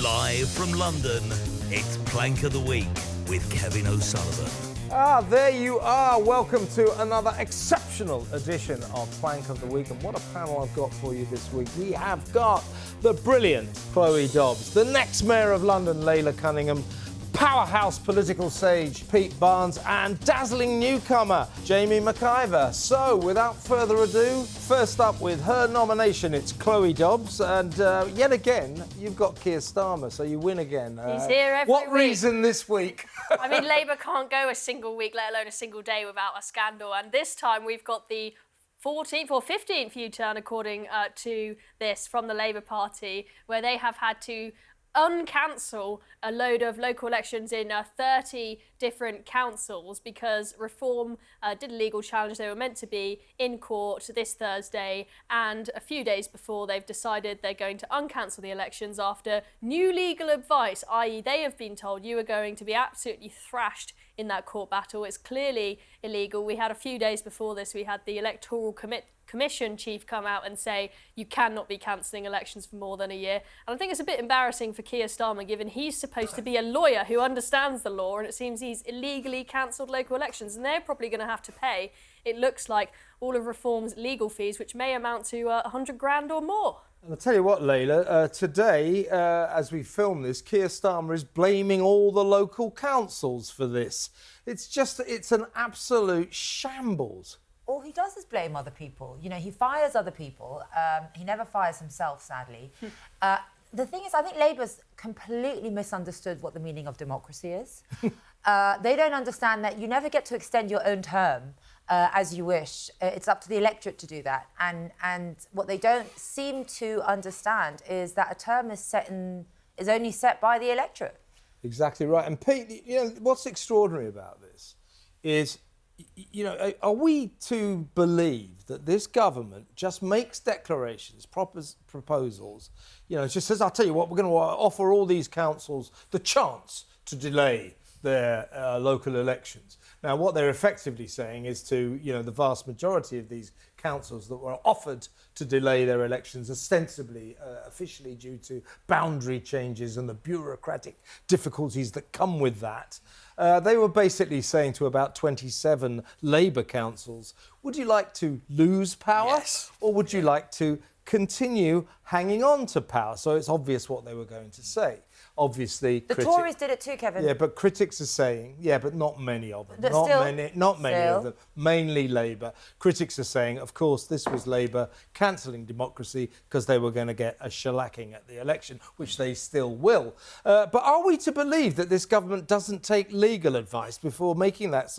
Live from London, it's Plank of the Week with Kevin O'Sullivan. There you are. Welcome to another exceptional edition of Plank of the Week. And what a panel I've got for you this week. We have got the brilliant Chloe Dobbs, the next Mayor of London, Laila Cunningham, powerhouse political sage Pete Barnes, and dazzling newcomer Jaymey McIvor. So, without further ado, first up with her nomination, it's Chloe Dobbs, and yet again, you've got Keir Starmer, so you win again. He's here every week. What reason this week? I mean, Labour can't go a single week, let alone a single day, without a scandal, and this time we've got the 14th or 15th U-turn, according to this, from the Labour Party, where they have had to uncancel a load of local elections in 30 different councils because Reform did a legal challenge. They were meant to be in court this Thursday, and a few days before they've decided they're going to uncancel the elections after new legal advice, i.e. they have been told you are going to be absolutely thrashed in that court battle. It's clearly illegal. We had a few days before this, we had the Electoral Commission chief come out and say you cannot be cancelling elections for more than a year. And I think it's a bit embarrassing for Keir Starmer, given he's supposed to be a lawyer who understands the law, and it seems he's illegally cancelled local elections, and they're probably going to have to pay, it looks like, all of Reform's legal fees, which may amount to 100 grand or more. And I'll tell you what, Laila, today, as we film this, Keir Starmer is blaming all the local councils for this. It's an absolute shambles. All he does is blame other people. You know, he fires other people. He never fires himself, sadly. The thing is, I think Labour's completely misunderstood what the meaning of democracy is. They don't understand that you never get to extend your own term as you wish. It's up to the electorate to do that. And what they don't seem to understand is that a term is only set by the electorate. Exactly right. And Pete, you know, what's extraordinary about this is, you know, are we to believe that this government just makes declarations, proposals, you know, just says, I'll tell you what, we're going to offer all these councils the chance to delay their local elections. Now, what they're effectively saying is to, you know, the vast majority of these councils that were offered to delay their elections, ostensibly, officially due to boundary changes and the bureaucratic difficulties that come with that, they were basically saying to about 27 Labour councils, would you like to lose power? Yes. Or would you like to continue hanging on to power? So it's obvious what they were going to say. Obviously, the Tories did it too, Kevin. Yeah, but critics are saying, yeah, but not many of them. But Not many of them. Mainly Labour. Critics are saying, of course, this was Labour cancelling democracy because they were going to get a shellacking at the election, which they still will. But are we to believe that this government doesn't take legal advice before making that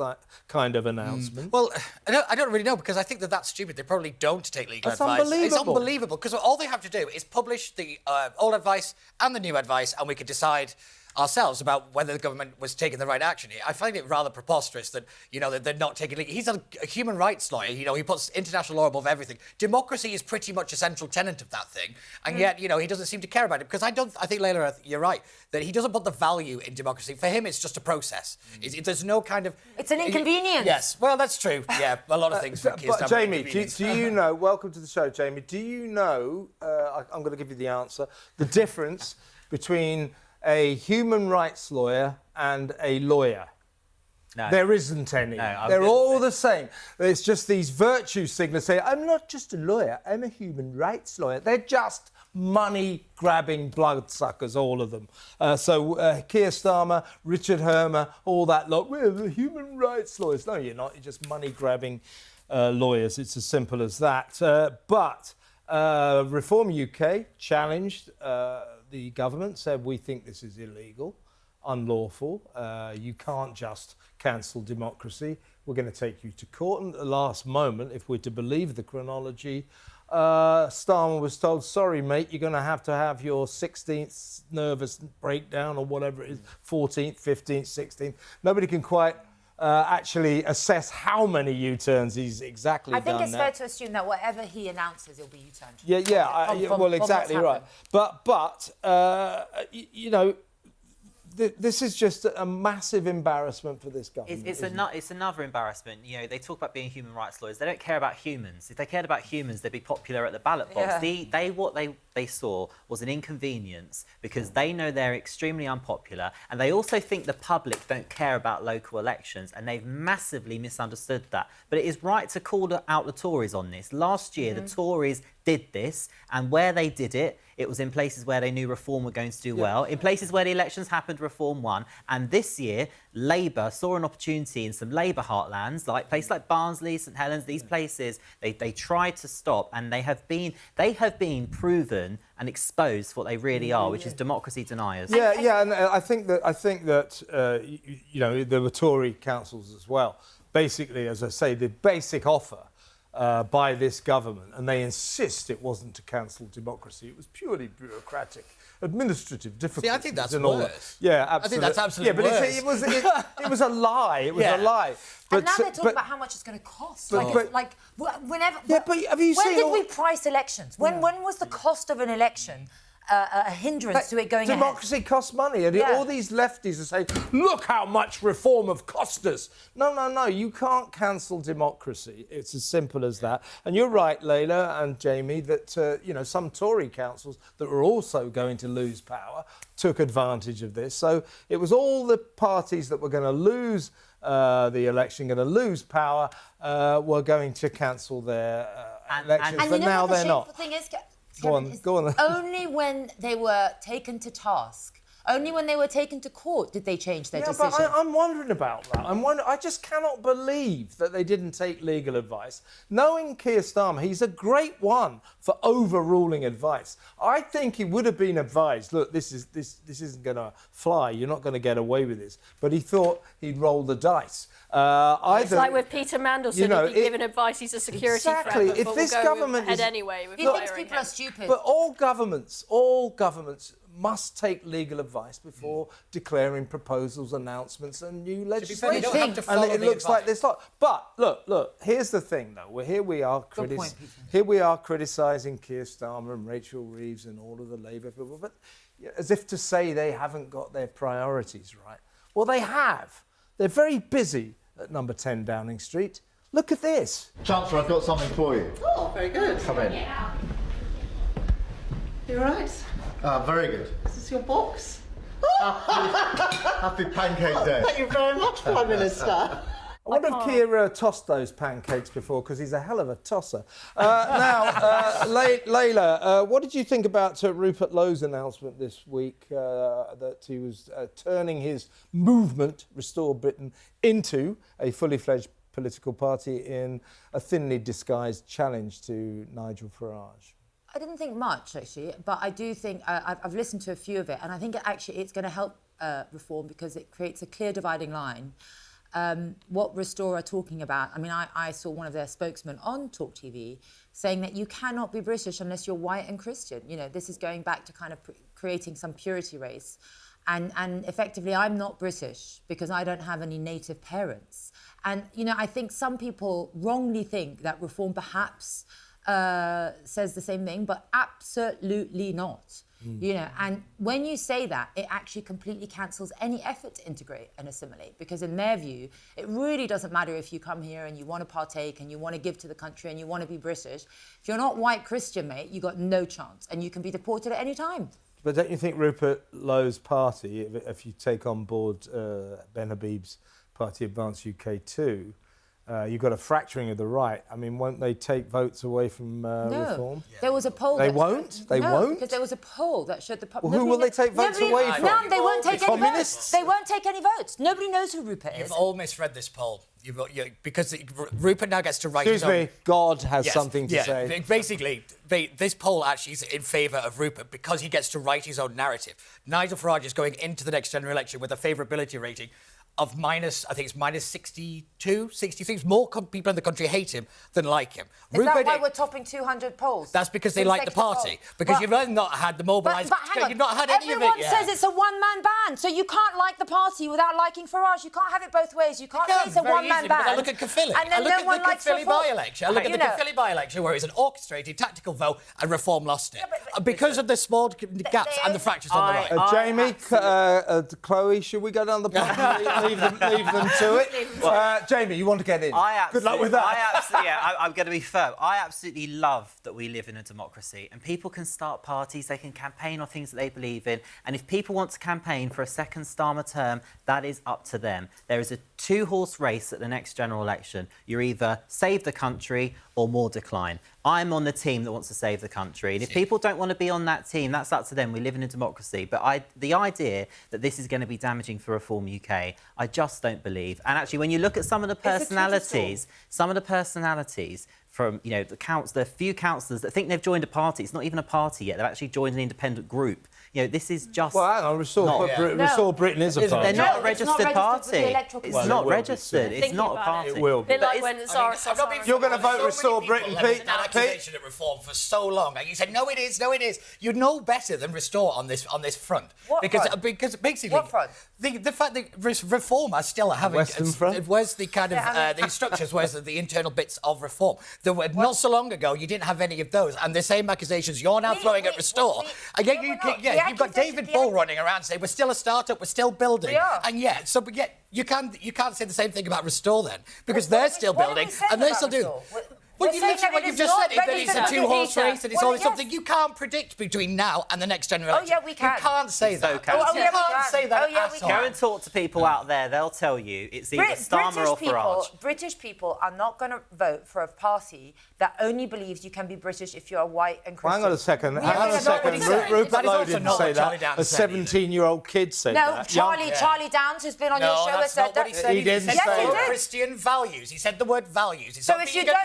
kind of announcement? Well, I don't really know, because I think that's stupid. They probably don't take legal advice. Unbelievable. It's unbelievable, because all they have to do is publish the old advice and the new advice, and we could decide ourselves about whether the government was taking the right action. I find it rather preposterous that, you know, that they're not taking... He's a human rights lawyer, you know, he puts international law above everything. Democracy is pretty much a central tenet of that thing, and yet, you know, he doesn't seem to care about it, because I think, Laila, you're right, that he doesn't put the value in democracy. For him, it's just a process. There's no kind of... It's an inconvenience. Yes, well, that's true. Yeah, a lot of things. But Jaymey, do you know... Welcome to the show, Jaymey. Do you know... I'm going to give you the answer. The difference between a human rights lawyer and a lawyer? No. There isn't any. No, they're all the same. It's just these virtue signals saying, I'm not just a lawyer, I'm a human rights lawyer. They're just money-grabbing bloodsuckers, all of them. So Keir Starmer, Richard Hermer, all that lot, we're the human rights lawyers. No, you're not. You're just money-grabbing lawyers. It's as simple as that. But Reform UK challenged the government, said we think this is illegal, unlawful. You can't just cancel democracy. We're going to take you to court. And at the last moment, if we're to believe the chronology, Starmer was told, sorry, mate, you're going to have your 16th nervous breakdown or whatever it is, 14th, 15th, 16th. Nobody can quite actually assess how many U-turns he's exactly done. I think it's fair to assume that whatever he announces, it'll be U-turned. Well, exactly right. But you know, this is just a massive embarrassment for this government. It's another embarrassment. You know, they talk about being human rights lawyers. They don't care about humans. If they cared about humans, they'd be popular at the ballot box. Yeah. What they they saw was an inconvenience because they know they're extremely unpopular, and they also think the public don't care about local elections, and they've massively misunderstood that. But it is right to call out the Tories on this. Last year, the Tories did this, and where they did it, it was in places where they knew Reform were going to do well. In places where the elections happened, Reform won. And this year, Labour saw an opportunity in some Labour heartlands, like places like Barnsley, St Helens, these places, they tried to stop, and they have been proven and exposed for what they really are, which is democracy deniers. Yeah, and I think that you know, there were Tory councils as well. Basically, as I say, the basic offer by this government, and they insist it wasn't to cancel democracy. It was purely bureaucratic, administrative difficulties. See, I think that's and all worse. That. Yeah, absolutely. I think that's absolutely but worse. it was a lie. It was a lie. And now they're talking about how much it's going to cost. Whenever. Yeah, but have you when seen? did we price elections? When was the cost of an election a hindrance to it going ahead? Democracy costs money, and all these lefties are saying, "Look how much reform have cost us." No, you can't cancel democracy. It's as simple as that. And you're right, Laila and Jamie, that you know, some Tory councils that were also going to lose power took advantage of this. So it was all the parties that were going to lose the election, going to lose power, were going to cancel their elections, and but you know now what the they're not. shameful thing is, Go on. Only when they were taken to task, only when they were taken to court did they change their decision. But I'm wondering about that. I just cannot believe that they didn't take legal advice. Knowing Keir Starmer, he's a great one for overruling advice. I think he would have been advised, look, this isn't going to fly. You're not going to get away with this. But he thought he'd roll the dice. It's like with Peter Mandelson, you know, if he'd given advice, he's a security threat. If But this we'll government go ahead is, anyway with He thinks firing people him. are stupid. but all governments must take legal advice before declaring proposals, announcements, and new fair, legislation. they don't have to follow and it the looks like advice. this lot. But look. Here's the thing, though. Here we are criticising Keir Starmer and Rachel Reeves and all of the Labour people, but as if to say they haven't got their priorities right. Well, they have. They're very busy at number 10 Downing Street. Look at this. Chancellor, I've got something for you. Oh, very good. Come in. You all right? Very good. Is this your box? Happy Pancake Day. Thank you very much, Prime Minister. I wonder if Keir tossed those pancakes before, because he's a hell of a tosser. Now, Laila, what did you think about Rupert Lowe's announcement this week that he was turning his movement, Restore Britain, into a fully fledged political party in a thinly disguised challenge to Nigel Farage? I didn't think much, actually, but I do think I've listened to a few of it, and I think it's going to help reform because it creates a clear dividing line. What Restore are talking about, I mean, I saw one of their spokesmen on TalkTV saying that you cannot be British unless you're white and Christian. You know, this is going back to kind of creating some purity race. And effectively, I'm not British because I don't have any native parents. And, you know, I think some people wrongly think that reform perhaps says the same thing, but absolutely not. You know, and when you say that, it actually completely cancels any effort to integrate and assimilate, because in their view, it really doesn't matter if you come here and you want to partake and you want to give to the country and you want to be British. If you're not white Christian, mate, you got no chance and you can be deported at any time. But don't you think Rupert Lowe's party, if you take on board Ben Habib's party Advance UK too, you've got a fracturing of the right. I mean, won't they take votes away from reform? There was a poll. They won't? They won't? Because there was a poll that showed the Well, who will they take votes away from? None. They won't take any communists? votes. They won't take any votes. Nobody knows who Rupert is. You've all misread this poll. Because Rupert now gets to write his own... Excuse me, God has something to say. Basically, this poll actually is in favour of Rupert because he gets to write his own narrative. Nigel Farage is going into the next general election with a favourability rating of minus 62, 63. More people in the country hate him than like him. Is that why we're topping 200 polls? That's because they like the party. Because you've not had the mobilised... But hang on. You've not had any of it Everyone yet. says it's a one-man band, so you can't like the party without liking Farage. You can't have it both ways. You can't say it's a one-man band. I look at Caerphilly. And then I look no one at the likes Caerphilly Reform. by-election. I look at the Caerphilly by-election where it was an orchestrated tactical vote and Reform lost it. because of the small gaps and the fractures on the right. Jamie, Chloe, should we go down the block? leave them to it. Jamie, you want to get in? Good luck with that. I'm going to be firm. I absolutely love that we live in a democracy and people can start parties, they can campaign on things that they believe in, and if people want to campaign for a second Starmer term, that is up to them. There is a two-horse race at the next general election. You're either save the country or more decline. I'm on the team that wants to save the country. And if people don't want to be on that team, that's up to them. We live in a democracy. But the idea that this is going to be damaging for Reform UK, I just don't believe. And actually, when you look at some of the personalities from, you know, the few councillors that think they've joined a party, it's not even a party yet, they've actually joined an independent group. You know, this is just... Well, hang on, Restore Britain is a party. They're not a registered party. It's not registered. It's not a party. It will be. Bit like when You're going to vote Restore Britain, Pete? That accusation of reform for so long, and you said no, it is. You know better than Restore on this front. What front? Because basically, What front? The fact that Reform are still having Western Front? where's the kind of the structures, where's the internal bits of Reform? There were not so long ago you didn't have any of those, and the same accusations you're now throwing at Restore. And yet you've got David Bull running around saying we're still a startup, we're still building, and yet you can't say the same thing about Restore then, because they're still building and they're still doing. Well, you've just said that it's a two-horse race and it's always something you can't predict between now and the next general election. Oh, yeah, we can. You can't say that. You can't say that at all. Go and talk to people out there. They'll tell you it's either Starmer or Farage. British people are not going to vote for a party that only believes you can be British if you're white and Christian. Hang on a second. Rupert Lowe didn't say that. A 17-year-old kid said that. No, Charlie Downs, who's been on your show, has said that. He didn't say that. Christian values. He said the word values. So if you don't,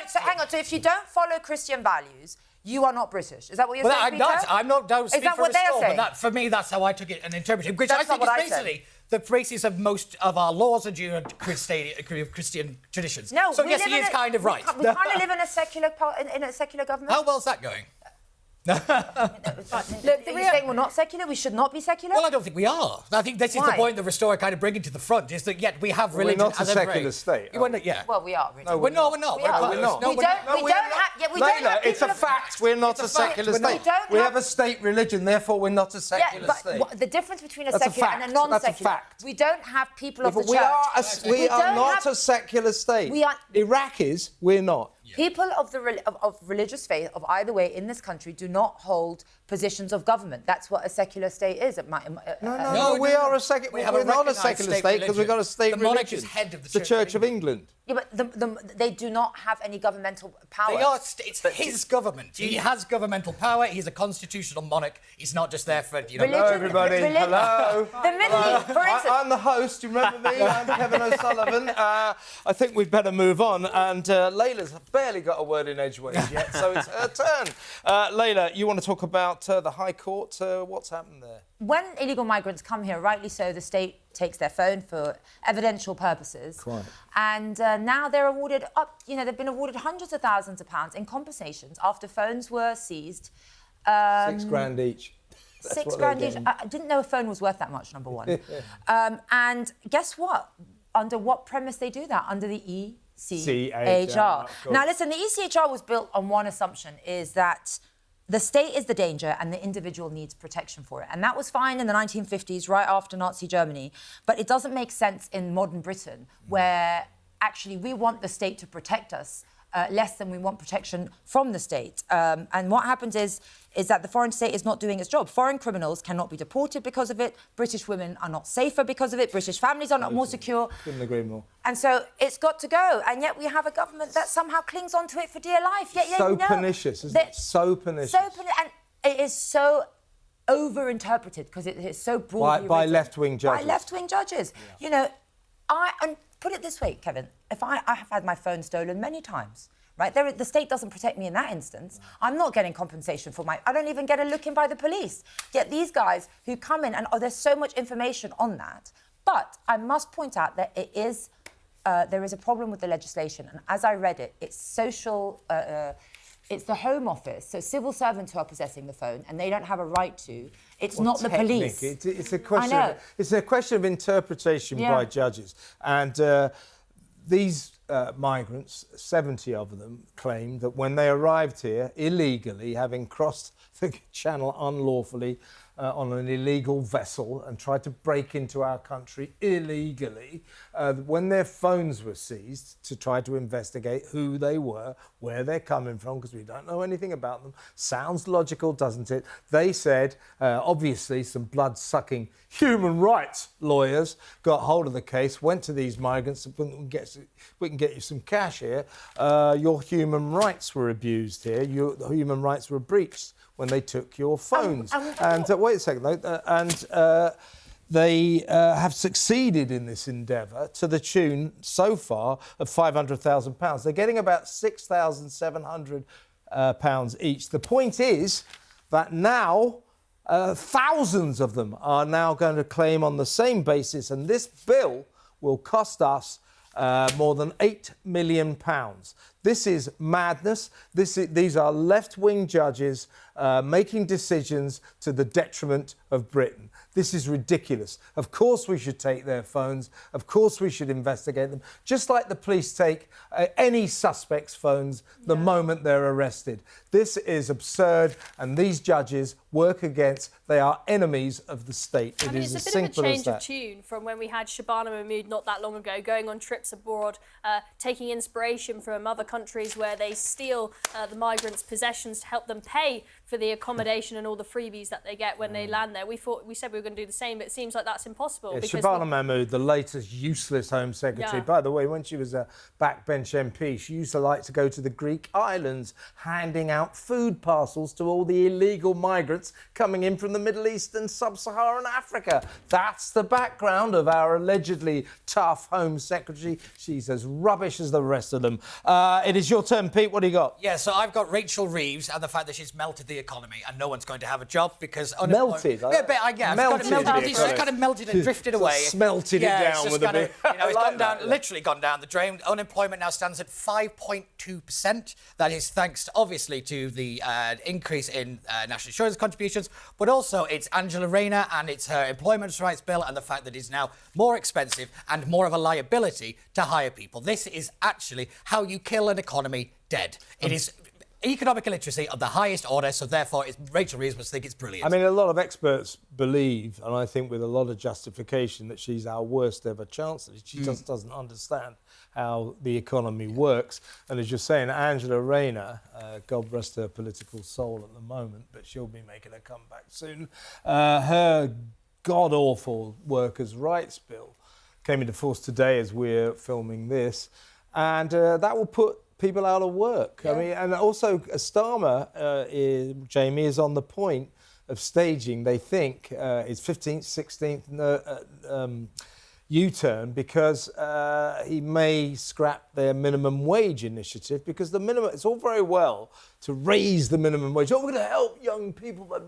so if you don't follow Christian values, you are not British. Is that what you're saying, Peter? I'm not. Don't speak for Restore, saying? but for me, that's how I took it and interpreted it. Which That's I think not is what I basically the basis of most of our laws are due to Christian traditions. No, so yes, he is kind of right. We kind of live in a secular government. How well's that going? Look, are you saying we're not secular? We should not be secular? Well, I don't think we are. I think this is the point that Restore are kind of bringing to the front, is that yet we have religion We're not a as secular state. Well, we are. Really. No, we're not. We don't have. It's a fact. We're not a secular state. We have a state religion, therefore we're not a secular state. The difference between a secular and a non-secular. That's a fact. We don't have people of the church. We are not a secular state. Iraq is. We're not. People of religious faith of either way in this country do not hold positions of government. That's what a secular state is. No, we are a secular. We're not a secular state because we've got a state religion. The monarch is head of the Church of England. Yeah, but they do not have any governmental power. It's his government. He has governmental power. He's a constitutional monarch. He's not just there for, Hello, everybody. Hello. I'm the host. You remember me? I'm Kevin O'Sullivan. I think we'd better move on. And Laila's barely got a word in edgeways yet, so it's her turn. Laila, you want to talk about the High Court? What's happened there? When illegal migrants come here, rightly so, the state takes their phone for evidential purposes. Quite. And now they're awarded they've been awarded hundreds of thousands of pounds in compensations after phones were seized. £6,000 each. £6,000 each. I didn't know a phone was worth that much, number one. And guess what? Under what premise they do that? Under the ECHR. Now, listen, the ECHR was built on one assumption, is that the state is the danger and the individual needs protection for it. And that was fine in the 1950s, right after Nazi Germany. But it doesn't make sense in modern Britain, where actually we want the state to protect us less than we want protection from the state. And what happens is that the foreign state is not doing its job. Foreign criminals cannot be deported because of it. British women are not safer because of it. British families are not more secure. Couldn't agree more. And so it's got to go. And yet we have a government that somehow clings onto it for dear life. Pernicious, isn't it? So pernicious. And it is so over-interpreted because it is so broadly by left-wing judges. By left-wing judges. Yeah. And put it this way, Kevin, if I have had my phone stolen many times, right? The state doesn't protect me in that instance. I'm not getting compensation for I don't even get a look in by the police. Yet these guys who come in and there's so much information on that. But I must point out that there is a problem with the legislation. And as I read it, it's it's the Home Office, so civil servants who are possessing the phone, and they don't have a right to. It's not the police. It's a question. It's a question of interpretation by judges, and these migrants, 70 of them, claimed that when they arrived here illegally, having crossed the channel unlawfully on an illegal vessel and tried to break into our country illegally, when their phones were seized to try to investigate who they were, where they're coming from, because we don't know anything about them. Sounds logical, doesn't it? They said, obviously, some blood-sucking human rights lawyers got hold of the case, went to these migrants, we can get you some cash here. Your human rights were abused here. Your human rights were breached when they took your phones. Wait a second, though. They have succeeded in this endeavour to the tune, so far, of £500,000. They're getting about £6,700 each. The point is that now thousands of them are now going to claim on the same basis, and this bill will cost us more than £8 million. This is madness. These are left-wing judges making decisions to the detriment of Britain. This is ridiculous. Of course we should take their phones. Of course we should investigate them. Just like the police take any suspect's phones the moment they're arrested. This is absurd, and these judges work against, they are enemies of the state. I It mean, is it's as a bit of a simple as change of that. tune from when we had Shabana Mahmood not that long ago, going on trips abroad, taking inspiration from other countries where they steal the migrants' possessions to help them pay for the accommodation and all the freebies that they get when they land there. We said we were going to do the same, but it seems like that's impossible. Yeah, because Shabana Mahmood, the latest useless Home Secretary. Yeah. By the way, when she was a backbench MP, she used to like to go to the Greek islands, handing out food parcels to all the illegal migrants coming in from the Middle East and Sub-Saharan Africa. That's the background of our allegedly tough Home Secretary. She's as rubbish as the rest of them. It is your turn, Pete. What do you got? Yeah, so I've got Rachel Reeves and the fact that she's melted the economy and no one's going to have a job because... Melted? Yeah, but Melted. it's just kind of melted and drifted Sort of away. smelted it down it's just with a kind of, bit. you know, it's I like gone down, that, yeah. literally gone down the drain. Unemployment now stands at 5.2%. That is thanks, obviously, to the increase in national insurance contributions, but also it's Angela Rayner and it's her employment rights bill and the fact that it's now more expensive and more of a liability to hire people. This is actually how you kill an economy dead. It is economic illiteracy of the highest order, so therefore Rachel Reeves must think it's brilliant. I mean, a lot of experts believe, and I think with a lot of justification, that she's our worst ever chancellor. She just doesn't understand how the economy works. And as you're saying, Angela Rayner, God rest her political soul at the moment, but she'll be making a comeback soon. Her god-awful workers' rights bill came into force today as we're filming this, and that will put people out of work. Yeah. I mean, and also Starmer, Jamie, is on the point of staging, they think, his 15th, 16th U-turn because he may scrap their minimum wage initiative because it's all very well to raise the minimum wage. Oh, we're going to help young people by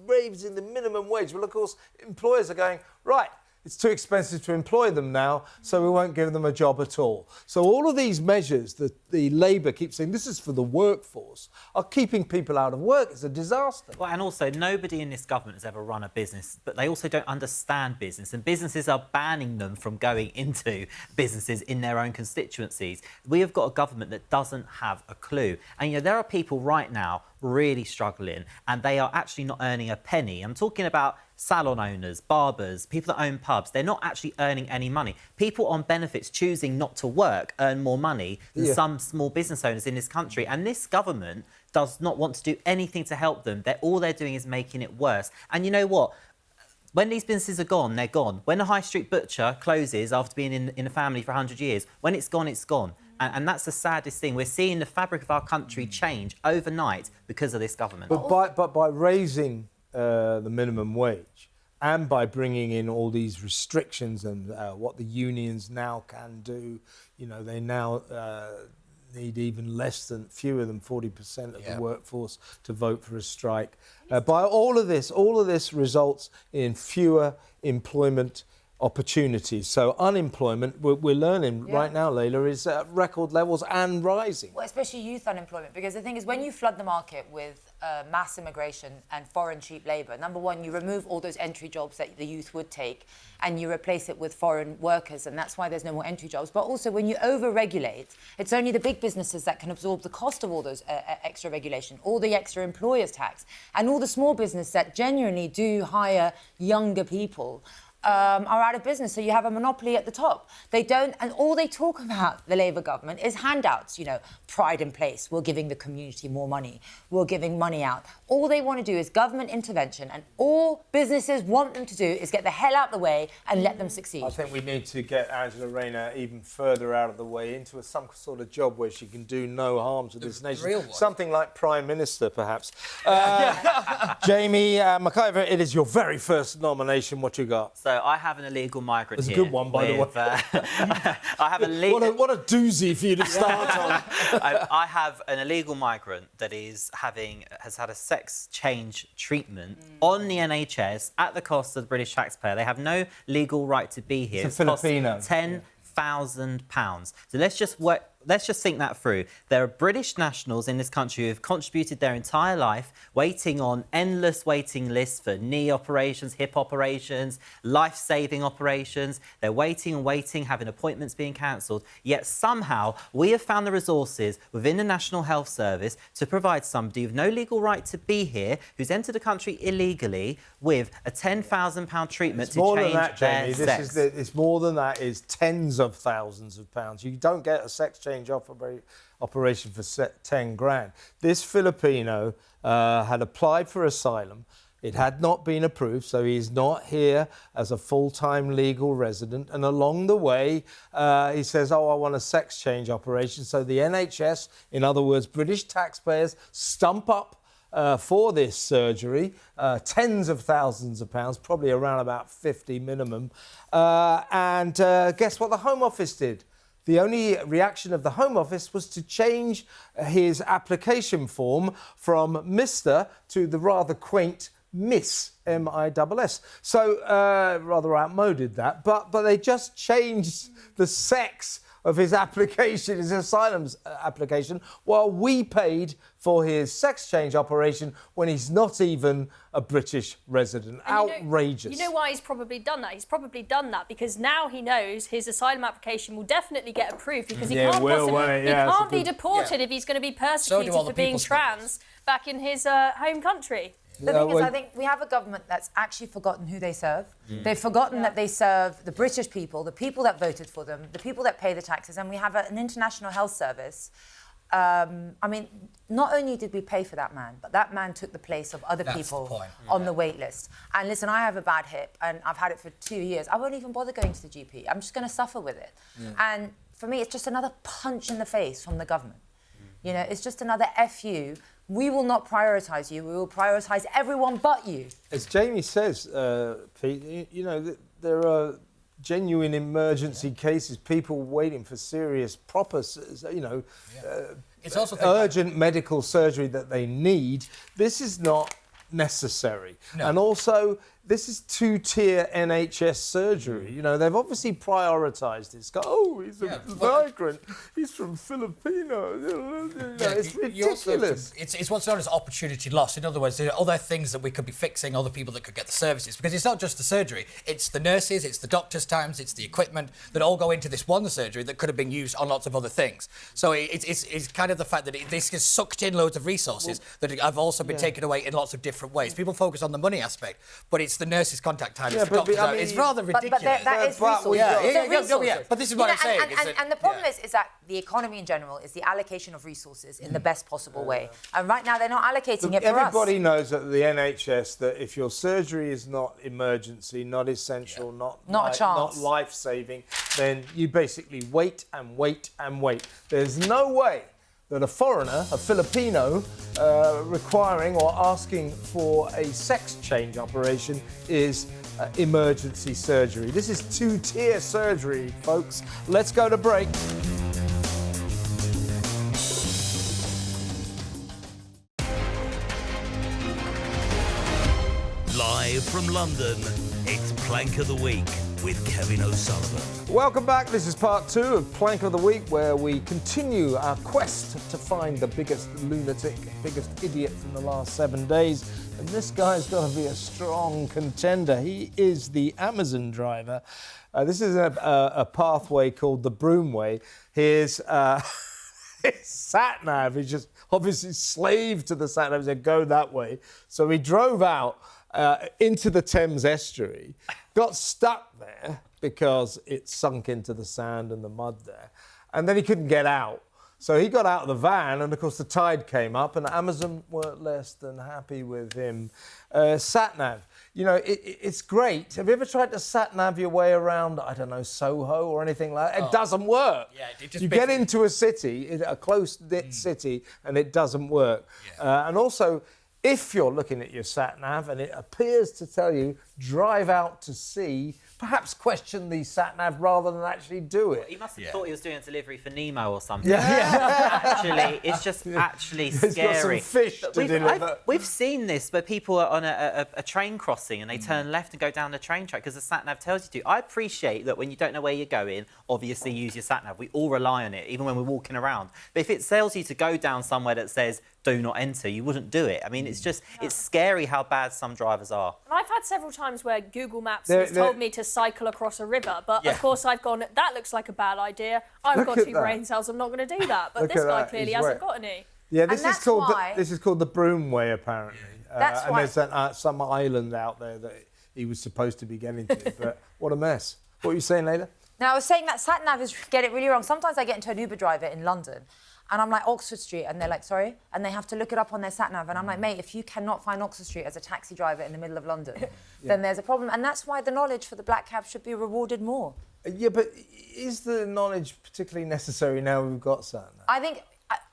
raising the minimum wage. Well, of course, employers are going, right, it's too expensive to employ them now, so we won't give them a job at all. So all of these measures that the Labour keeps saying, this is for the workforce, are keeping people out of work. It's a disaster. Well, and also, nobody in this government has ever run a business, but they also don't understand business, and businesses are banning them from going into businesses in their own constituencies. We have got a government that doesn't have a clue. And, you know, there are people right now really struggling, and they are actually not earning a penny. I'm talking about salon owners, barbers, people that own pubs. They're not actually earning any money. People on benefits choosing not to work earn more money than some small business owners in this country. And this government does not want to do anything to help them. All they're doing is making it worse. And you know what? When these businesses are gone, they're gone. When a high street butcher closes after being in a family for 100 years, when it's gone, it's gone. And that's the saddest thing. We're seeing the fabric of our country change overnight because of this government. But by raising the minimum wage and by bringing in all these restrictions and what the unions now can do, you know, they now need even fewer than 40% of the workforce to vote for a strike. By all of this results in fewer employment opportunities. So unemployment, we're learning right now, Laila, is at record levels and rising. Well, especially youth unemployment, because the thing is, when you flood the market with mass immigration and foreign cheap labour, number one, you remove all those entry jobs that the youth would take and you replace it with foreign workers, and that's why there's no more entry jobs. But also, when you over-regulate, it's only the big businesses that can absorb the cost of all those extra regulation, all the extra employers tax, and all the small business that genuinely do hire younger people are out of business. So you have a monopoly at the top. They don't, and all they talk about, the Labour government, is handouts. You know, pride in place. We're giving the community more money. We're giving money out. All they want to do is government intervention, and all businesses want them to do is get the hell out of the way and let them succeed. I think we need to get Angela Rayner even further out of the way into some sort of job where she can do no harm to this nation. real one. Something like Prime Minister, perhaps. Jaymey McIvor, it is your very first nomination. What you got? So I have an illegal migrant It's a here. good one, by the way. I have a What a doozy for you to start on. I have an illegal migrant that has had a sex change treatment on the NHS at the cost of the British taxpayer. They have no legal right to be here. It's a Filipino. £10,000. So let's just think that through. There are British nationals in this country who have contributed their entire life waiting on endless waiting lists for knee operations, hip operations, life-saving operations. They're waiting and waiting, having appointments being cancelled. Yet somehow we have found the resources within the National Health Service to provide somebody with no legal right to be here, who's entered the country illegally, with a £10,000 treatment to change their sex. It's more than that. It's tens of thousands of pounds. You don't get a sex change operation for 10 grand. This Filipino had applied for asylum. It had not been approved, so he's not here as a full-time legal resident. And along the way, he says, I want a sex change operation. So the NHS, in other words, British taxpayers, stump up for this surgery, tens of thousands of pounds, probably around about 50 minimum. And guess what the Home Office did? The only reaction of the Home Office was to change his application form from Mr. to the rather quaint Miss, M-I-S-S. So, rather outmoded that, but they just changed the sex of his application, his asylum application, while we paid for his sex change operation when he's not even a British resident. Outrageous. You know why he's probably done that? He's probably done that because now he knows his asylum application will definitely get approved because he can't be deported if he's going to be persecuted for being trans back in his home country. The thing is, I think we have a government that's actually forgotten who they serve. They've forgotten that they serve the British people, the people that voted for them, the people that pay the taxes, and we have an international health service. I mean, not only did we pay for that man, but that man took the place of other people on the wait list. And listen, I have a bad hip, and I've had it for 2 years. I won't even bother going to the GP. I'm just going to suffer with it. And for me, it's just another punch in the face from the government. You know, it's just another FU. We will not prioritise you. We will prioritise everyone but you. As Jaymey says, Pete, you know, there are genuine emergency cases, people waiting for serious, proper, you know, it's also urgent medical surgery that they need. This is not necessary. No. And also, this is two-tier NHS surgery. You know, they've obviously prioritised this. He's a migrant. He's from Filipino. It's ridiculous. It's what's known as opportunity loss. In other words, there are other things that we could be fixing, other people that could get the services. Because it's not just the surgery. It's the nurses, it's the doctors' times, it's the equipment that all go into this one surgery that could have been used on lots of other things. So it's kind of the fact that this has sucked in loads of resources that have also been taken away in lots of different ways. People focus on the money aspect, but it's the nurses' contact time. It's the doctors. It's rather ridiculous. But that is resources. But this is what I'm saying. And the problem is that the economy in general is the allocation of resources in the best possible way. And right now they're not allocating it for us. Everybody knows at the NHS that if your surgery is not emergency, not essential, not life-saving, then you basically wait and wait and wait. There's no way that a foreigner, a Filipino, requiring or asking for a sex change operation is emergency surgery. This is two-tier surgery, folks. Let's go to break. Live from London, it's Plank of the Week with Kevin O'Sullivan. Welcome back. This is part 2 of Plank of the Week, where we continue our quest to find the biggest lunatic, biggest idiot from the last 7 days. And this guy's got to be a strong contender. He is the Amazon driver. This is a pathway called the Broomway. Here's Sat Nav. He's just obviously slave to the Sat Nav. He said, go that way. So he drove out into the Thames estuary, got stuck there because it sunk into the sand and the mud there. And then he couldn't get out. So he got out of the van, and of course the tide came up, and Amazon weren't less than happy with him. Sat Nav, you know, it's great. Have you ever tried to Sat Nav your way around, I don't know, Soho or anything like that? It doesn't work. Yeah, it just you get into a city, a close-knit city, and it doesn't work. Yeah. And also, if you're looking at your Sat Nav and it appears to tell you, drive out to sea, perhaps question the Sat Nav rather than actually do it. He must have thought he was doing a delivery for Nemo or something. Yeah. Actually, it's just actually He's scary. got some fish to deliver. We've seen this, but people are on a train crossing and they turn left and go down the train track because the Sat Nav tells you to. I appreciate that when you don't know where you're going, obviously use your Sat Nav. We all rely on it, even when we're walking around. But if it tells you to go down somewhere that says, do not enter, you wouldn't do it. I mean, it's just, it's scary how bad some drivers are. And I've had several times where Google Maps has told me to cycle across a river, but of course I've gone, that looks like a bad idea. I've got 2 brain cells, I'm not going to do that. But this guy clearly hasn't got any. Yeah, this And is called that's why- this is called the Broomway, apparently. That's and why- there's some island out there that he was supposed to be getting to. But what a mess. What were you saying, Laila? Now, I was saying that Sat Nav get it really wrong. Sometimes I get into an Uber driver in London and I'm like, Oxford Street, and they're like, sorry? And they have to look it up on their Sat Nav. And I'm like, mate, if you cannot find Oxford Street as a taxi driver in the middle of London, then there's a problem. And that's why the knowledge for the black cab should be rewarded more. Yeah, but is the knowledge particularly necessary now we've got Sat Nav? I think,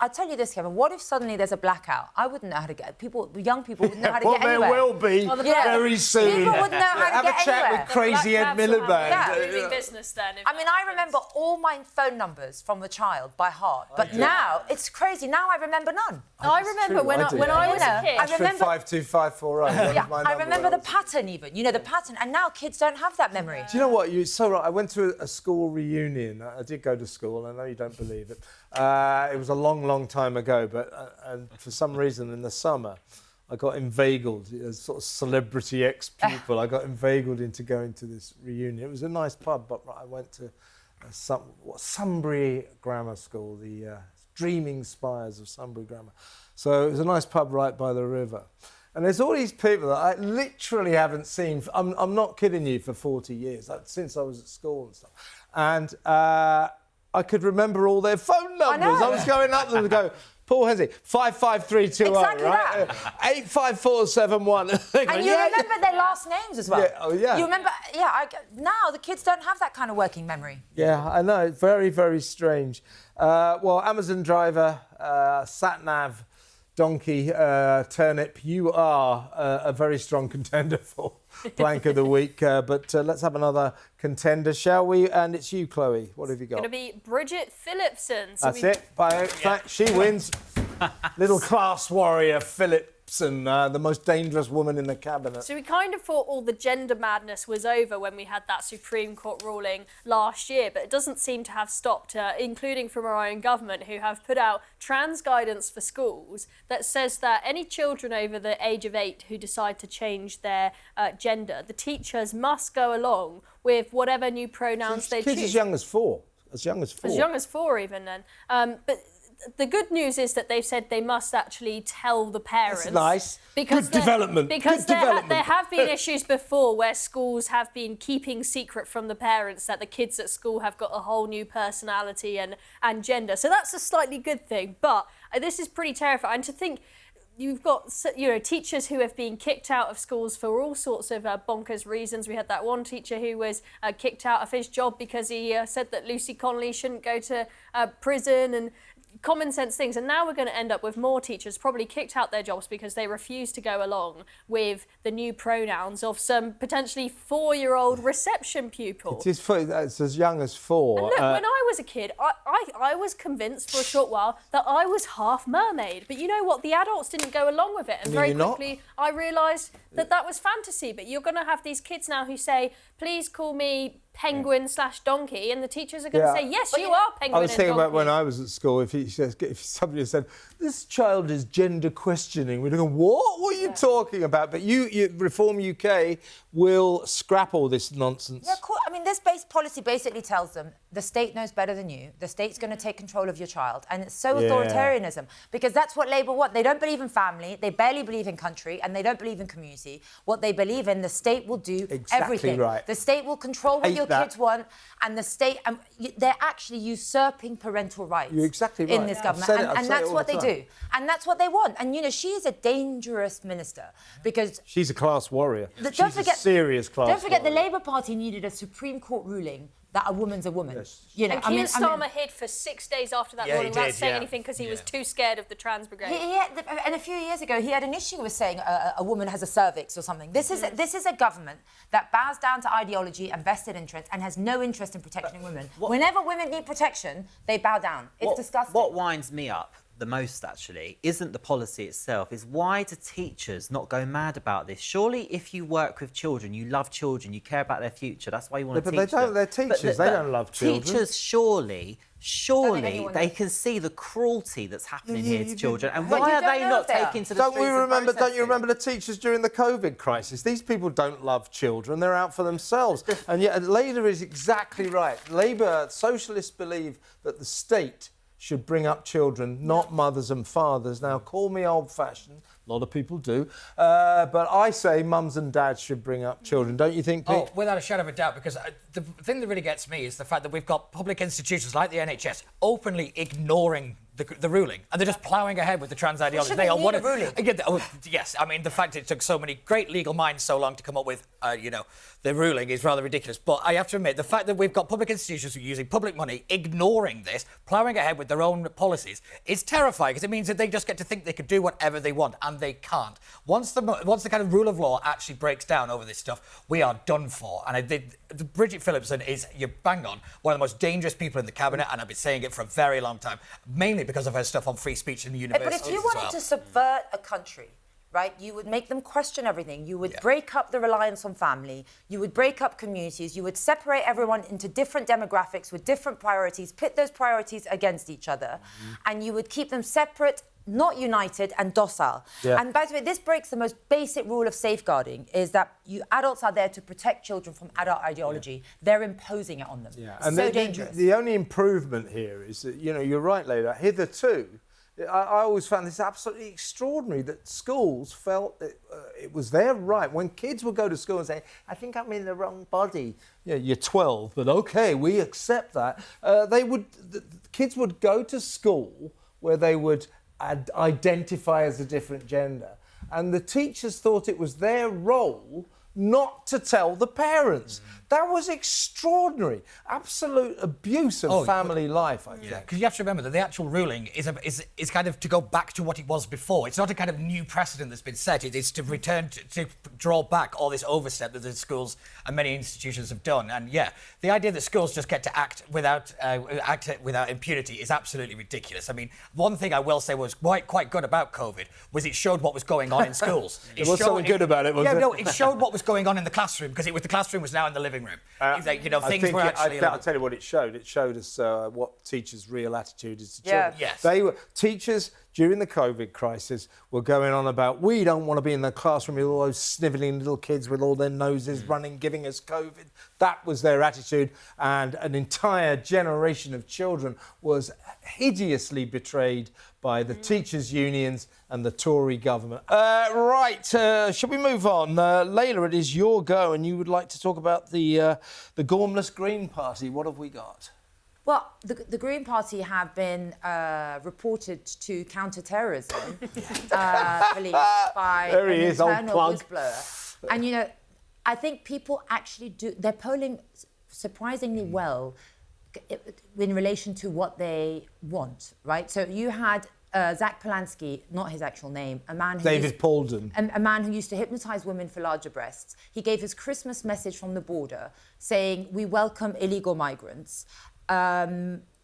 I'll tell you this, Kevin, what if suddenly there's a blackout? I wouldn't know how to get, young people wouldn't know how to get anywhere. Well, there will be very soon. People wouldn't know how to Have get a chat anywhere. with Crazy Ed Miliband. Moving business then. I mean, I remember all my phone numbers from the child by heart, but now it's crazy. Now I remember none. I remember when I was a kid. I remember 52540. Yeah, I remember the pattern even, you know, the pattern. And now kids don't have that memory. Do you know what? You're so right. I went to a school reunion. I did go to school. I know you don't believe it. It was a long, long time ago, but and for some reason in the summer, I got inveigled, as sort of celebrity ex-pupil. I got inveigled into going to this reunion. It was a nice pub, but I went to Sunbury Grammar School, the Dreaming Spires of Sunbury Grammar. So it was a nice pub right by the river. And there's all these people that I literally haven't seen. I'm not kidding you, for 40 years, since I was at school and stuff. And I could remember all their phone numbers. I was going up there and go, Paul Hensey, 55320, Exactly right? 85471. And you remember their last names as well. Yeah, oh, yeah. You remember, now the kids don't have that kind of working memory. Yeah, I know. Very, very strange. Well, Amazon driver, Sat Nav, donkey, turnip, you are a very strong contender for Plank of the Week. But let's have another contender, shall we? And it's you, Chloe. What have you got? It's going to be Bridget Phillipson. So That's it. By fact, she wins. Little class warrior Phillipson, the most dangerous woman in the cabinet. So we kind of thought all the gender madness was over when we had that Supreme Court ruling last year, but it doesn't seem to have stopped, including from our own government, who have put out trans guidance for schools that says that any children over the age of 8 who decide to change their gender, the teachers must go along with whatever new pronouns they choose. Kids as young as 4. As young as 4. As young as 4 even then. But the good news is that they've said they must actually tell the parents. That's nice. Because Good development. Because Good development. There have been issues before where schools have been keeping secret from the parents that the kids at school have got a whole new personality and gender. So that's a slightly good thing. But this is pretty terrifying. And to think you've got, you know, teachers who have been kicked out of schools for all sorts of bonkers reasons. We had that one teacher who was kicked out of his job because he said that Lucy Connolly shouldn't go to prison, and common sense things. And now we're going to end up with more teachers probably kicked out their jobs because they refuse to go along with the new pronouns of some potentially 4-year-old reception pupil. It's as young as 4. And look, when I was a kid, I was convinced for a short while that I was half mermaid. But you know what? The adults didn't go along with it. And very quickly, I realised that that was fantasy. But you're going to have these kids now who say, please call me penguin/donkey, and the teachers are going to say, yes, you are penguin and donkey. I was thinking about when I was at school, if somebody had said, this child is gender questioning, we'd go, what are you talking about? But you Reform UK will scrap all this nonsense. Yeah, cool. I mean, this base policy basically tells them the state knows better than you. The state's going to take control of your child. And it's so authoritarianism, because that's what Labour want. They don't believe in family, they barely believe in country, and they don't believe in community. What they believe in, the state will do everything. Right. The state will control what your kids want, and the state, they're actually usurping parental rights. You're exactly right. In this government. And that's what they do. And that's what they want. And, you know, she is a dangerous minister, because... She's a class warrior. Don't forget, serious class Don't forget, warrior. the Labour Party needed a Supreme Court ruling that a woman's a woman. Yes. You know, And Keir Starmer hid for 6 days after that ruling without saying anything because he was too scared of the trans brigade. And a few years ago, he had an issue with saying a woman has a cervix or something. This is a government that bows down to ideology and vested interest and has no interest in protecting women. Whenever women need protection, they bow down. It's disgusting. What winds me up the most, actually, isn't the policy itself, is why do teachers not go mad about this? Surely if you work with children, you love children, you care about their future, that's why you want to teach them. But they're teachers, they don't love children. Teachers, surely they can see the cruelty that's happening here to children, and why are they not taking to the streets? Don't you remember the teachers during the COVID crisis? These people don't love children, they're out for themselves. And yet Labour is exactly right. Labour, socialists believe that the state should bring up children, not mothers and fathers. Now, call me old-fashioned. A lot of people do. But I say mums and dads should bring up children. Don't you think, Pete? Oh, without a shadow of a doubt, because the thing that really gets me is the fact that we've got public institutions like the NHS openly ignoring the ruling, and they're just ploughing ahead with the trans ideology. They need a ruling. Yes, I mean, the fact it took so many great legal minds so long to come up with, the ruling is rather ridiculous. But I have to admit, the fact that we've got public institutions who are using public money, ignoring this, ploughing ahead with their own policies, is terrifying, because it means that they just get to think they could do whatever they want, and they can't. Once the kind of rule of law actually breaks down over this stuff, we are done for. And Bridget Phillipson is, you're bang on, one of the most dangerous people in the cabinet, and I've been saying it for a very long time, mainly because of her stuff on free speech in the universities. But if you wanted to subvert a country, right, you would make them question everything. You would break up the reliance on family. You would break up communities. You would separate everyone into different demographics with different priorities, pit those priorities against each other, and you would keep them separate, not united, and docile. Yeah. And by the way, this breaks the most basic rule of safeguarding, is that you adults are there to protect children from adult ideology. They're imposing it on them. Yeah. It's so dangerous. The only improvement here is that, you're right, Laila, hitherto, I always found this absolutely extraordinary that schools felt it was their right. When kids would go to school and say, I think I'm in the wrong body. You're 12, but OK, we accept that. The kids would go to school where they would identify as a different gender. And the teachers thought it was their role not to tell the parents. That was extraordinary. Absolute abuse of family life, I think. Yeah, because you have to remember that the actual ruling is kind of to go back to what it was before. It's not a kind of new precedent that's been set. It is to return to draw back all this overstep that the schools and many institutions have done. And the idea that schools just get to act without impunity is absolutely ridiculous. I mean, one thing I will say was quite good about COVID was it showed what was going on in schools. There was something good about it, wasn't it? No, it showed what was going on in the classroom, because the classroom was now in the living room. Things were actually... I'll tell you what it showed. It showed us what teachers' real attitude is to children. Yes. Teachers, during the COVID crisis, were going on about, we don't want to be in the classroom with all those snivelling little kids with all their noses running, giving us COVID. That was their attitude. And an entire generation of children was hideously betrayed by the teachers' unions and the Tory government. Shall we move on? Laila, it is your go, and you would like to talk about the Gormless Green Party. What have we got? Well, the Green Party have been reported to counter-terrorism police by an internal whistleblower. And, I think people actually do... They're polling surprisingly well in relation to what they want, right? So you had Zach Polanski, not his actual name, a man who David Paulden. a man who used to hypnotise women for larger breasts. He gave his Christmas message from the border saying, we welcome illegal migrants.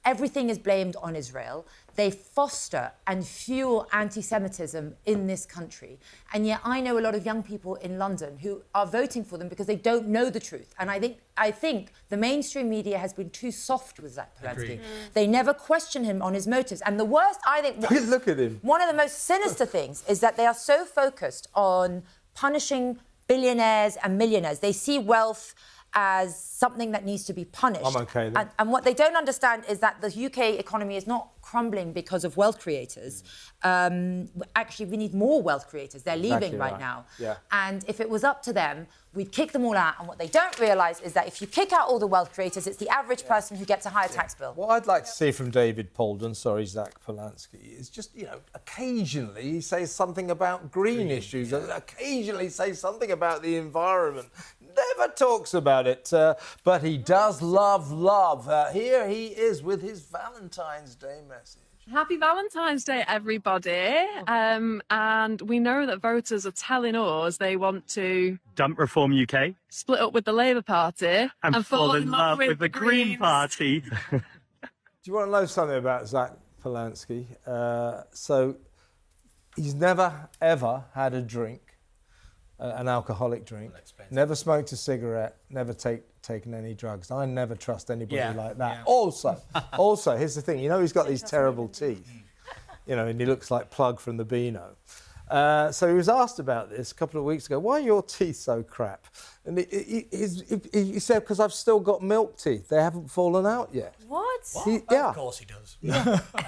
Everything is blamed on Israel. They foster and fuel anti-Semitism in this country. And yet I know a lot of young people in London who are voting for them because they don't know the truth. And I think the mainstream media has been too soft with Zach Polanski. They never question him on his motives. And the worst, I think... Look at him. One of the most sinister things is that they are so focused on punishing billionaires and millionaires. They see wealth as something that needs to be punished. I'm okay then. And what they don't understand is that the UK economy is not crumbling because of wealth creators. Actually, we need more wealth creators. They're leaving Exactly right right. now. Yeah. And if it was up to them, we'd kick them all out. And what they don't realise is that if you kick out all the wealth creators, it's the average person who gets a higher tax bill. What I'd like to see from David Paulden, Zach Polanski, is just, occasionally he says something about green issues, occasionally say something about the environment. Never talks about it, but he does love. Here he is with his Valentine's Day message. Happy Valentine's Day, everybody. And we know that voters are telling us they want to Dump Reform UK split up with the Labour Party and fall in love with the Green Greens. Party. Do you want to know something about Zach Polanski? So he's never, ever had a drink, an alcoholic drink, never smoked a cigarette, never taken any drugs. I never trust anybody like that. Yeah. Also, here's the thing. He's got these terrible teeth, and he looks like Plug from the Beano. So he was asked about this a couple of weeks ago. Why are your teeth so crap? And he said, because I've still got milk teeth. They haven't fallen out yet. What? Of course he does. Well,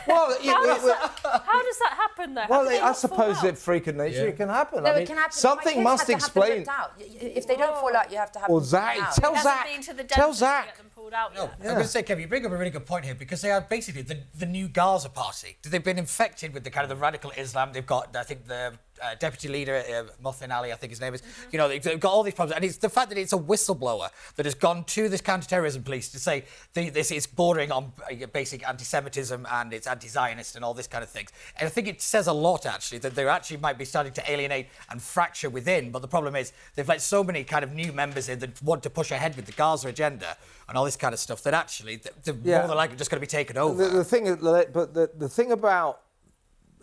How does that happen, though? well, I suppose that freak of nature, it can happen. No, I mean, it can happen. something My must kids have to have them explain. ripped out. If they don't fall out, you have to have Well, them Zach, ripped out. tell He hasn't Zach. been to the Tell dentist to Zach. get them pulled out No, yet. I'm going to say, Kevin, you bring up a really good point here because they are basically the new Gaza party. They've been infected with the kind of the radical Islam. They've got, I think, the deputy leader, Mohsin Ali, I think his name is. They've got all these problems. And it's the fact that it's a whistleblower that has gone to this counter-terrorism police to say this is bordering on basic anti-Semitism and it's anti-Zionist and all this kind of things. And I think it says a lot, actually, that they actually might be starting to alienate and fracture within. But the problem is they've let so many kind of new members in that want to push ahead with the Gaza agenda and all this kind of stuff that actually they're more than likely just going to be taken over. The thing about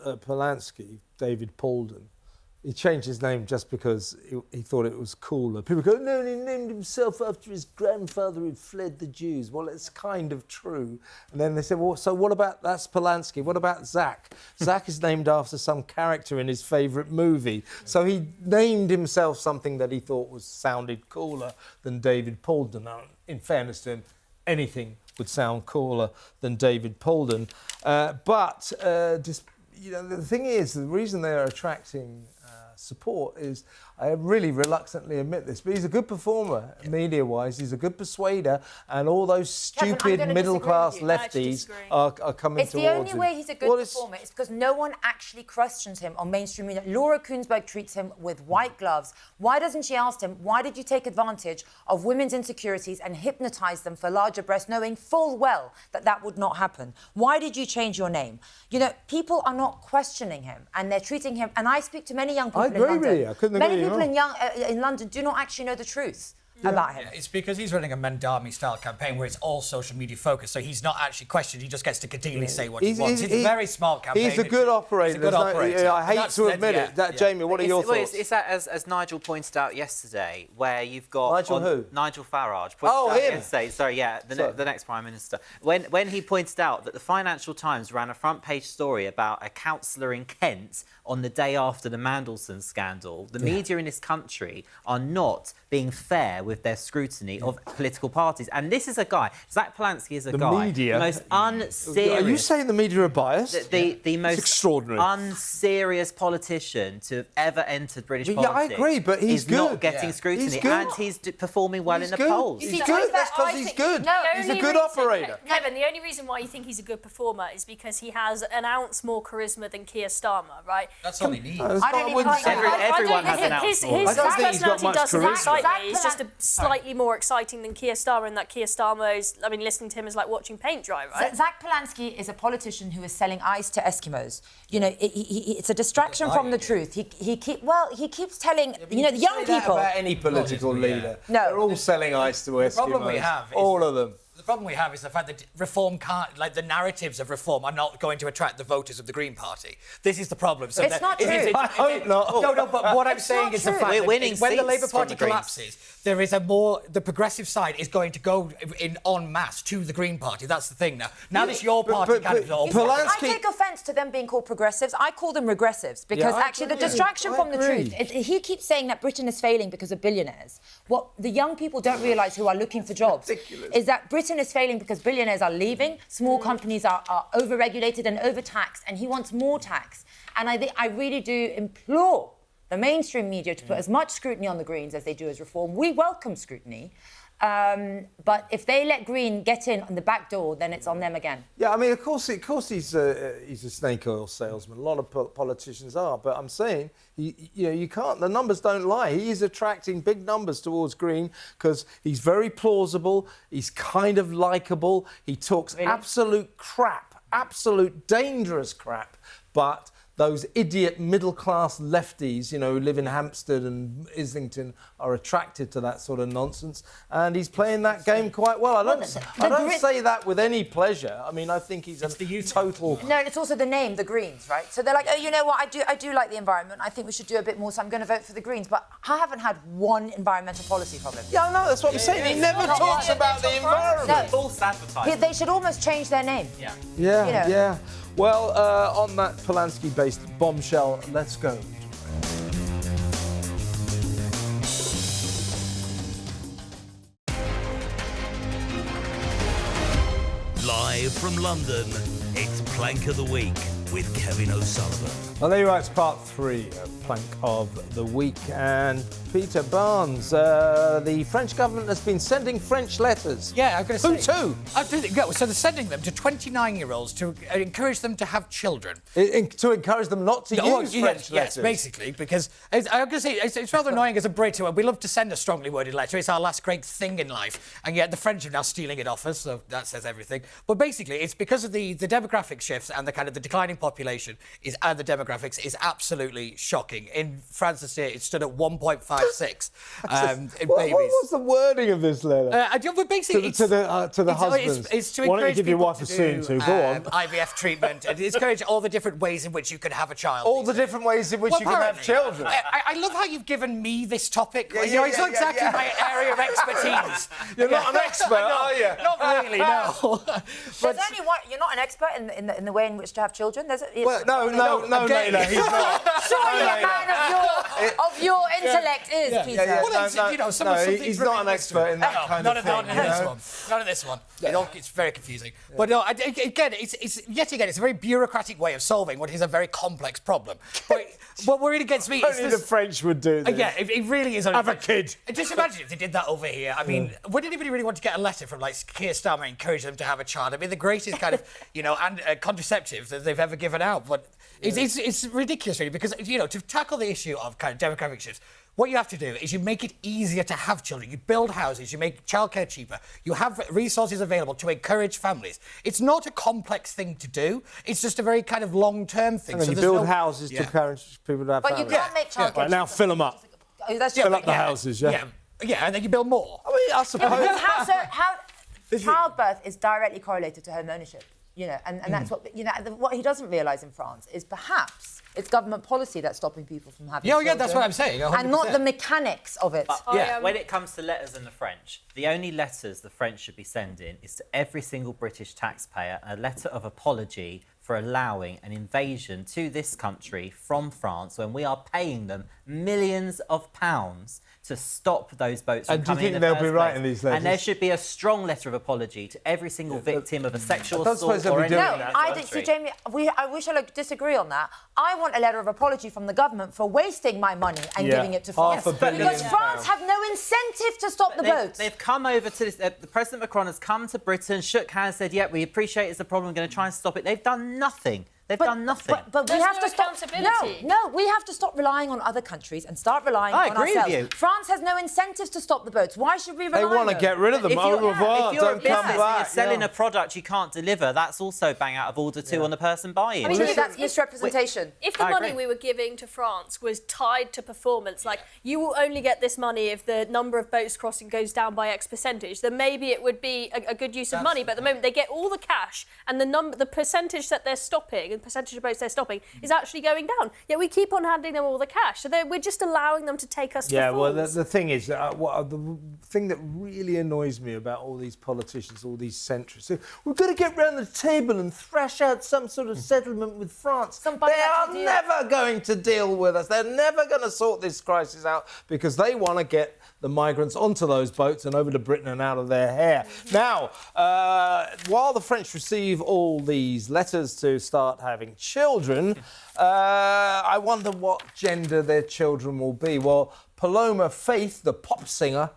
Polanski, David Paulden, he changed his name just because he thought it was cooler. People go, no, he named himself after his grandfather who fled the Jews. Well, it's kind of true. And then they said, well, so what about, that's Polanski, what about Zach? Zach is named after some character in his favourite movie. So he named himself something that he thought sounded cooler than David Paulden. Now, in fairness to him, anything would sound cooler than David Paulden. The thing is, the reason they are attracting support is, I really reluctantly admit this, but he's a good performer, media-wise. He's a good persuader, and all those stupid middle-class lefties are coming towards him. It's the only way he's a good performer. It's because no one actually questions him on mainstream media. Laura Kuenssberg treats him with white gloves. Why doesn't she ask him, why did you take advantage of women's insecurities and hypnotise them for larger breasts, knowing full well that that would not happen? Why did you change your name? People are not questioning him, and they're treating him... And I speak to many young people in London. With you. I couldn't agree Many people in London do not actually know the truth about him. Yeah, it's because he's running a Mendami-style campaign where it's all social media focused, so he's not actually questioned. He just gets to continually say what he wants. It's a very smart campaign. He's a good operator. He's a good operator. I hate to admit it. Jamie, what are your thoughts? It's that, as Nigel pointed out yesterday, where you've got... Nigel Farage. Him! The next Prime Minister. When he pointed out that the Financial Times ran a front-page story about a councillor in Kent on the day after the Mandelson scandal, the media in this country are not being fair with their scrutiny of political parties. And this is a guy, Zach Polanski is a guy, the most unserious... Are you saying the media are biased? The most extraordinary, unserious politician to have ever entered British politics. Yeah, I agree, but he's good. Not getting scrutiny, and he's performing well in the polls. He's good. That's because he's good. He's a good operator. Kevin, the only reason why you think he's a good performer is because he has an ounce more charisma than Keir Starmer, right? That's all he needs. Everyone has an ounce more. His personality doesn't excite me. He's just a slightly more exciting than Keir Starmer, and that Keir Starmer's, I mean, listening to him is like watching paint dry, right? Zach Polanski is a politician who is selling ice to Eskimos. You know, it's a distraction from the truth. He keeps telling, you know, the young people. About any political leader. No. They're all selling ice to Eskimos. The problem we have is, all of them. The problem we have is the fact that reform can't, like the narratives of reform are not going to attract the voters of the Green Party. This is the problem. So It's not true. I hope not. No, but what I'm saying is the fact We're winning that when the seats Labour from Party the Greens. collapses, there is the progressive side is going to go in en masse to the Green Party. That's the thing now. Now this your party kind of all. I take offence to them being called progressives. I call them regressives because actually the distraction from the truth. He keeps saying that Britain is failing because of billionaires. What the young people don't realise who are looking for jobs is that Britain is failing because billionaires are leaving, small companies are over-regulated and overtaxed, and he wants more tax. And I really do implore the mainstream media to put as much scrutiny on the Greens as they do as Reform. We welcome scrutiny. But if they let Green get in on the back door, then it's on them again. Yeah, I mean, of course he's a snake oil salesman. A lot of politicians are, but I'm saying, you can't. The numbers don't lie. He is attracting big numbers towards Green because he's very plausible. He's kind of likable. He talks absolute crap, absolute dangerous crap, but those idiot middle-class lefties, who live in Hampstead and Islington are attracted to that sort of nonsense, and he's playing that game quite well. I don't say that with any pleasure. I mean, I think he's a total... No, it's also the name, the Greens, right? So they're like, oh, you know what, I do like the environment. I think we should do a bit more, so I'm going to vote for the Greens. But I haven't had one environmental policy from him. Yeah, I know, that's what I'm saying. He never talks about the environment. No. False advertising. They should almost change their name. Yeah. Well, on that Polanski-based bombshell, let's go. Live from London, it's Plank of the Week with Kevin O'Sullivan. Well, there you are. It's part 3 of Plank of the Week. And Peter Barnes, the French government has been sending French letters. Yeah, I'm going to say. Who to? So they're sending them to 29-year-olds to encourage them to have children. To encourage them not to use French letters. Yes, basically, because I'm going to say it's rather annoying as a Brit. We love to send a strongly worded letter. It's our last great thing in life, and yet the French are now stealing it off us. So that says everything. But basically, it's because of the demographic shifts and the kind of the declining population and the demographics is absolutely shocking. In France this year, it stood at 1.56 in babies. What was the wording of this letter? Basically, to the husbands. It's to Why don't you encourage give your people wife to a soon do, to go on. IVF treatment and encourage all the different ways in which you can have a child. All the different ways in which you can have children. I love how you've given me this topic. Yeah, it's not exactly my area of expertise. You're not an expert, are you? Not really, no. There's only one. You're not an expert in the way in which to have children. No, Laila, he's not. Surely a man of your intellect is, Peter. He's not an expert in that kind of thing. None of this one. It's very confusing. But no, it's a very bureaucratic way of solving what is a very complex problem. But what really gets me is only the French would do this. Yeah, it really is. Have a kid. Just imagine if they did that over here. I mean, would anybody really want to get a letter from like Keir Starmer encouraging them to have a child? I mean, the greatest kind of contraceptive that they've ever given out. But it's ridiculous, really, because to tackle the issue of kind of demographic shifts, what you have to do is you make it easier to have children. You build houses, you make childcare cheaper, you have resources available to encourage families. It's not a complex thing to do. It's just a very kind of long-term thing. And you build houses to encourage people to have families. But you can't make childcare Right, now fill them up. Fill up the houses, Yeah, and then you build more. I mean, I suppose... Childbirth is directly correlated to home ownership, and that's what he doesn't realise in France is perhaps it's government policy that's stopping people from having children. Yeah, that's what I'm saying. 100%. And not the mechanics of it. When it comes to letters in the French, the only letters the French should be sending is to every single British taxpayer a letter of apology for allowing an invasion to this country from France when we are paying them millions of pounds to stop those boats from coming in the first place. And do you think they'll be writing these letters? And there should be a strong letter of apology to every single victim of a sexual assault or anything. See, Jamie, I wish I could disagree on that. I want a letter of apology from the government for wasting my money and giving it to France. Because France have no incentive to stop the boats. They've come over to this... the President Macron has come to Britain, shook hands, said, yeah, we appreciate it's a problem, we're going to try and stop it. They've done nothing. They've done nothing. But we There's have no to stop. accountability. No, we have to stop relying on other countries and start relying I on agree with ourselves. you. France has no incentives to stop the boats. Why should we rely They on want to them? get rid of them. If Au you're, revoir, if you're a don't come business and back. you're selling yeah. a product you can't deliver, that's also bang out of order too on the person buying. I mean, To me, if- that's if- misrepresentation. If the I money agree. we were giving to France was tied to performance, like you will only get this money if the number of boats crossing goes down by X percentage, then maybe it would be a good use of money. But at the moment, they get all the cash, and the percentage that they're stopping, and the percentage of boats they're stopping, is actually going down. Yet we keep on handing them all the cash, so we're just allowing them to take us. Yeah, for well, fools. the thing is, the thing that really annoys me about all these politicians, all these centrists, say, we've got to get round the table and thrash out some sort of settlement with France. Some They are bilateral deal. never going to deal with us. They're never going to sort this crisis out because they want to get the migrants onto those boats and over to Britain and out of their hair. Now, while the French receive all these letters to start having children, I wonder what gender their children will be. Well, Paloma Faith, the pop singer,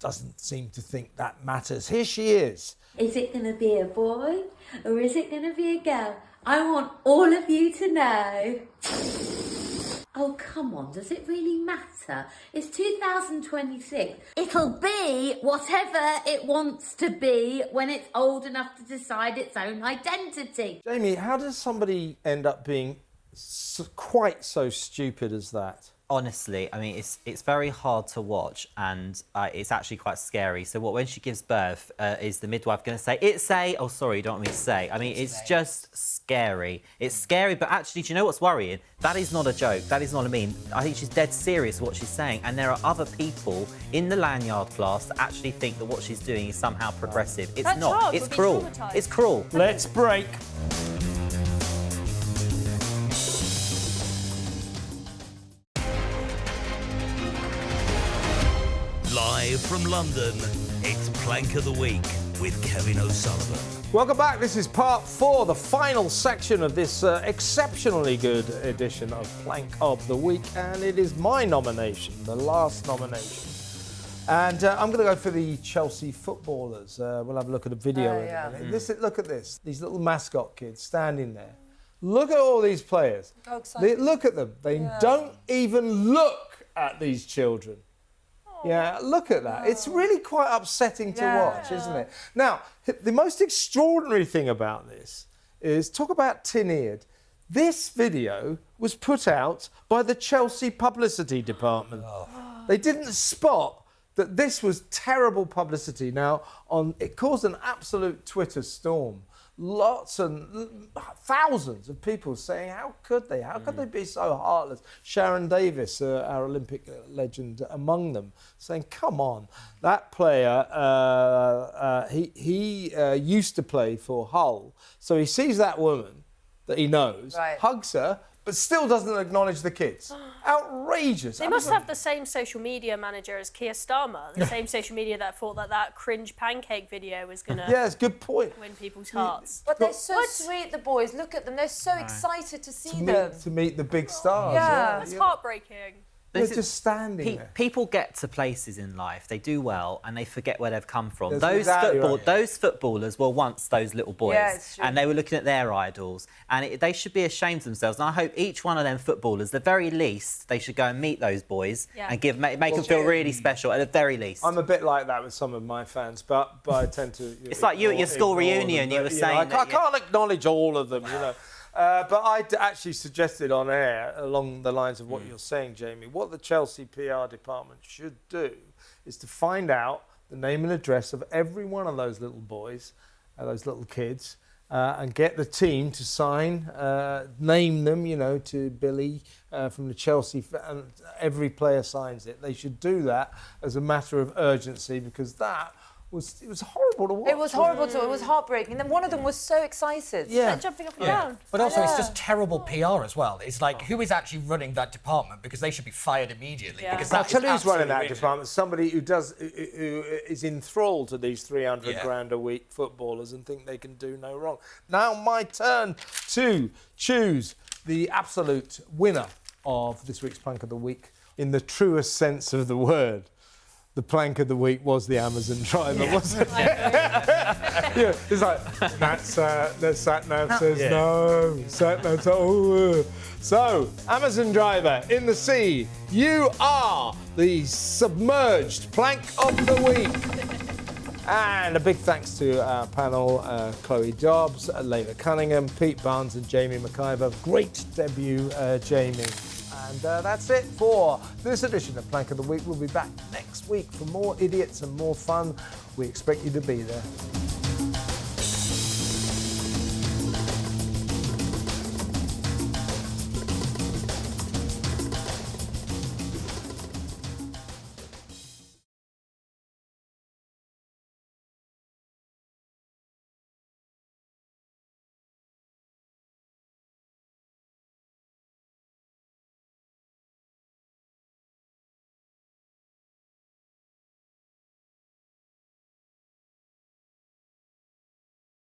doesn't seem to think that matters. Here she is. Is it going to be a boy or is it going to be a girl? I want all of you to know. Oh, come on, does it really matter? It's 2026. It'll be whatever it wants to be when it's old enough to decide its own identity. Jamie, how does somebody end up being quite so stupid as that? Honestly, I mean, it's very hard to watch, and it's actually quite scary. So when she gives birth, is the midwife going to say, it's a... Oh, sorry, you don't want me to say. I mean, it's just scary. It's scary, but actually, do you know what's worrying? That is not a joke. That is not a meme. I think she's dead serious what she's saying, and there are other people in the lanyard class that actually think that what she's doing is somehow progressive. It's That not. child It's will be cruel. traumatised. It's cruel. Let's break. Live from London, it's Plank of the Week with Kevin O'Sullivan. Welcome back. This is part 4, the final section of this exceptionally good edition of Plank of the Week, and it is my nomination, the last nomination. And I'm going to go for the Chelsea footballers. We'll have a look at a video in a minute. Listen, look at this. These little mascot kids standing there. Look at all these players. How exciting. Look at them. They don't even look at these children. Yeah, look at that. It's really quite upsetting to watch, isn't it? Now, the most extraordinary thing about this is, talk about tin-eared. This video was put out by the Chelsea publicity department. They didn't spot that this was terrible publicity. Now, it caused an absolute Twitter storm. Lots and thousands of people saying, how could they? How could they be so heartless? Sharon Davis, our Olympic legend, among them, saying, come on. That player, he used to play for Hull. So he sees that woman that he knows, hugs her, but still doesn't acknowledge the kids. Outrageous. They must have the same social media manager as Keir Starmer, the same social media that thought that cringe pancake video was going to it's a good point. win people's hearts. But they're so sweet, the boys. Look at them. They're so excited to see them. To meet the big stars. Yeah. It's heartbreaking. They're just standing there. People get to places in life, they do well, and they forget where they've come from. That's exactly right. Those footballers were once those little boys, it's true. and they were looking at their idols, and they should be ashamed of themselves. And I hope each one of them footballers, the very least, they should go and meet those boys and make them feel really special, at the very least. I'm a bit like that with some of my fans, but I tend to... It's like you at your school reunion, you were saying... I can't acknowledge all of them, you know. But I actually suggested on air, along the lines of what you're saying, Jamie, what the Chelsea PR department should do is to find out the name and address of every one of those little boys, those little kids, and get the team to sign, name them, you know, to Billy from the Chelsea, and every player signs it. They should do that as a matter of urgency, because it was horrible to watch. It was horrible it was heartbreaking. And then one of them was so excited. Like jumping up and down. But also, it's just terrible PR as well. It's like, who is actually running that department? Because they should be fired immediately. Because I'll that tell you is who's running that absolutely department. Somebody who is enthralled to these 300 grand a week footballers and think they can do no wrong. Now my turn to choose the absolute winner of this week's Plank of the Week in the truest sense of the word. the plank of the week was the Amazon driver, wasn't it? Yeah, it's like, that Sat Nav says no. Sat Nav says, oh. So, Amazon driver in the sea, you are the submerged plank of the week. And a big thanks to our panel, Chloe Dobbs, Laila Cunningham, Pete Barnes and Jaymey McIvor. Great debut, Jamie. And that's it for this edition of Plank of the Week. We'll be back next week for more idiots and more fun. We expect you to be there.